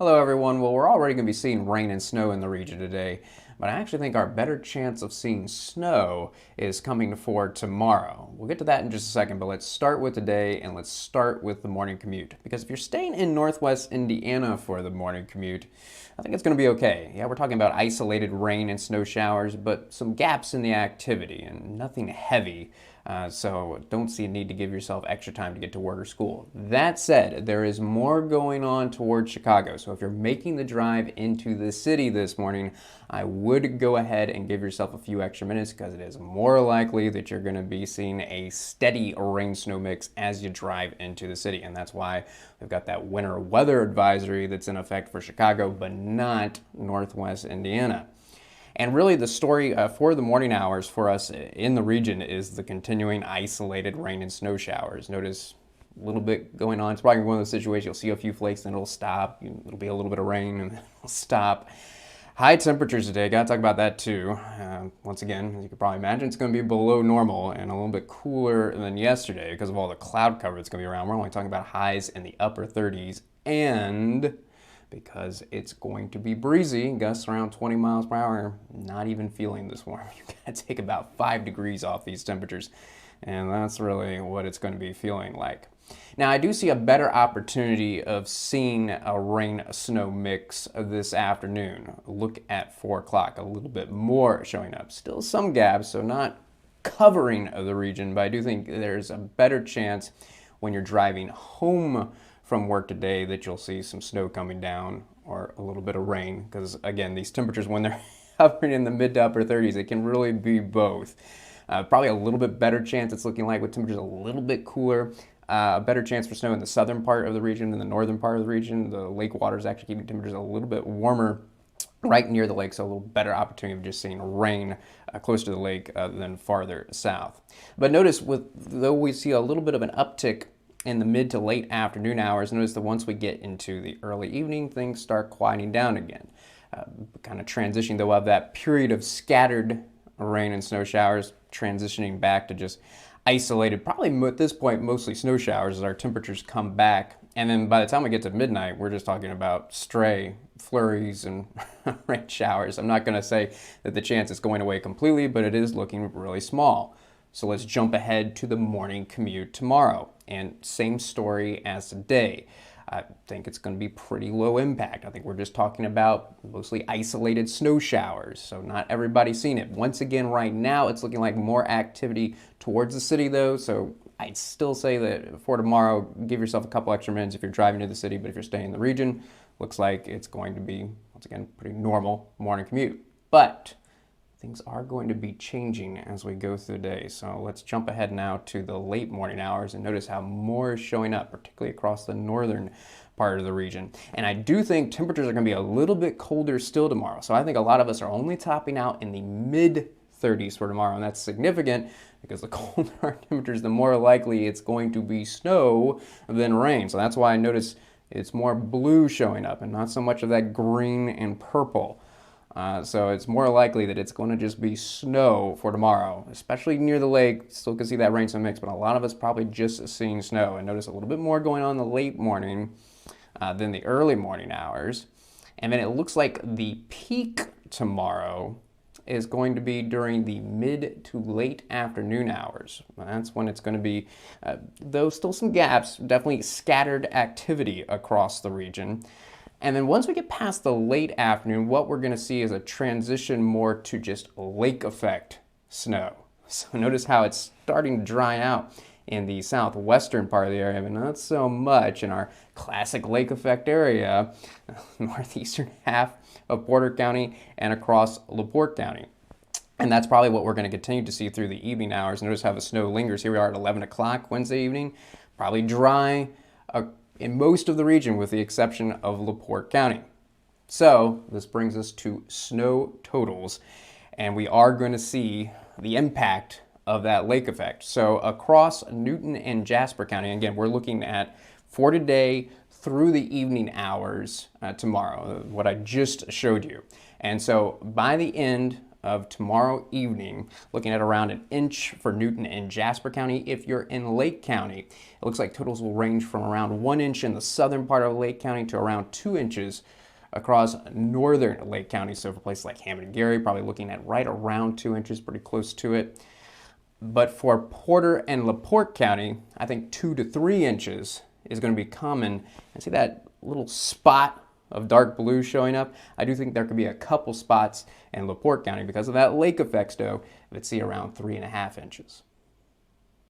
Hello everyone. Well, we're already going to be seeing rain and snow in the region today, but I actually think our better chance of seeing snow is coming for tomorrow. We'll get to that in just a second, but let's start with today and let's start with the morning commute. Because if you're staying in Northwest Indiana for the morning commute, I think it's going to be okay. Yeah, we're talking about isolated rain and snow showers, but some gaps in the activity and nothing heavy. So don't see a need to give yourself extra time to get to work or school. That said, there is more going on towards Chicago. So if you're making the drive into the city this morning, I would go ahead and give yourself a few extra minutes because it is more likely that you're going to be seeing a steady rain-snow mix as you drive into the city. And that's why we've got that winter weather advisory that's in effect for Chicago, but not Northwest Indiana. And really the story for the morning hours for us in the region is the continuing isolated rain and snow showers. Notice a little bit going on. It's probably one of those situations you'll see a few flakes and it'll stop. It'll be a little bit of rain and it'll stop. High temperatures today, gotta talk about that too. Once again, as you can probably imagine, it's gonna be below normal and a little bit cooler than yesterday because of all the cloud cover that's gonna be around. We're only talking about highs in the upper 30s and because it's going to be breezy, gusts around 20 miles per hour, not even feeling this warm. You gotta take about 5 degrees off these temperatures, and that's really what it's going to be feeling like. Now, I do see a better opportunity of seeing a rain-snow mix this afternoon. Look at 4 o'clock, a little bit more showing up. Still some gaps, so not covering the region, but I do think there's a better chance when you're driving home from work today that you'll see some snow coming down or a little bit of rain because again these temperatures when they're hovering in the mid to upper 30s it can really be both. Probably a little bit better chance it's looking like with temperatures a little bit cooler. A better chance for snow in the southern part of the region than the northern part of the region. The lake water is actually keeping temperatures a little bit warmer right near the lake, so a little better opportunity of just seeing rain close to the lake than farther south. But notice though we see a little bit of an uptick in the mid to late afternoon hours, notice that once we get into the early evening, things start quieting down again. Kind of transitioning though of that period of scattered rain and snow showers, transitioning back to just isolated, probably at this point mostly snow showers as our temperatures come back. And then by the time we get to midnight, we're just talking about stray flurries and rain showers. I'm not going to say that the chance is going away completely, but it is looking really small. So let's jump ahead to the morning commute tomorrow. And same story as today. I think it's going to be pretty low impact. I think we're just talking about mostly isolated snow showers. So not everybody's seen it. Once again, right now, it's looking like more activity towards the city though. So I'd still say that for tomorrow, give yourself a couple extra minutes if you're driving to the city, but if you're staying in the region, looks like it's going to be, once again, pretty normal morning commute. But things are going to be changing as we go through the day. So let's jump ahead now to the late morning hours and notice how more is showing up, particularly across the northern part of the region. And I do think temperatures are going to be a little bit colder still tomorrow. So I think a lot of us are only topping out in the mid 30s for tomorrow. And that's significant because the colder our temperatures, the more likely it's going to be snow than rain. So that's why I notice it's more blue showing up and not so much of that green and purple. So it's more likely that it's going to just be snow for tomorrow, especially near the lake. Still can see that rain some mix, but a lot of us probably just seeing snow. And notice a little bit more going on in the late morning than the early morning hours. And then it looks like the peak tomorrow is going to be during the mid to late afternoon hours. That's when it's going to be, though still some gaps, definitely scattered activity across the region. And then once we get past the late afternoon, what we're going to see is a transition more to just lake effect snow. So notice how it's starting to dry out in the southwestern part of the area, but not so much in our classic lake effect area, northeastern half of Porter County and across LaPorte County. And that's probably what we're going to continue to see through the evening hours. Notice how the snow lingers. Here we are at 11 o'clock Wednesday evening, probably dry in most of the region with the exception of LaPorte County. So this brings us to snow totals, and we are going to see the impact of that lake effect. So across Newton and Jasper County, again, we're looking at for today through the evening hours tomorrow, what I just showed you. And so by the end of tomorrow evening, looking at around an inch for Newton and Jasper County. If you're in Lake County, it looks like totals will range from around 1 inch in the southern part of Lake County to around 2 inches across northern Lake County. So for places like Hammond and Gary, probably looking at right around 2 inches, pretty close to it. But for Porter and LaPorte County, I think 2 to 3 inches is going to be common. And see that little spot of dark blue showing up? I do think there could be a couple spots in LaPorte County because of that lake effects, though, that see around 3.5 inches.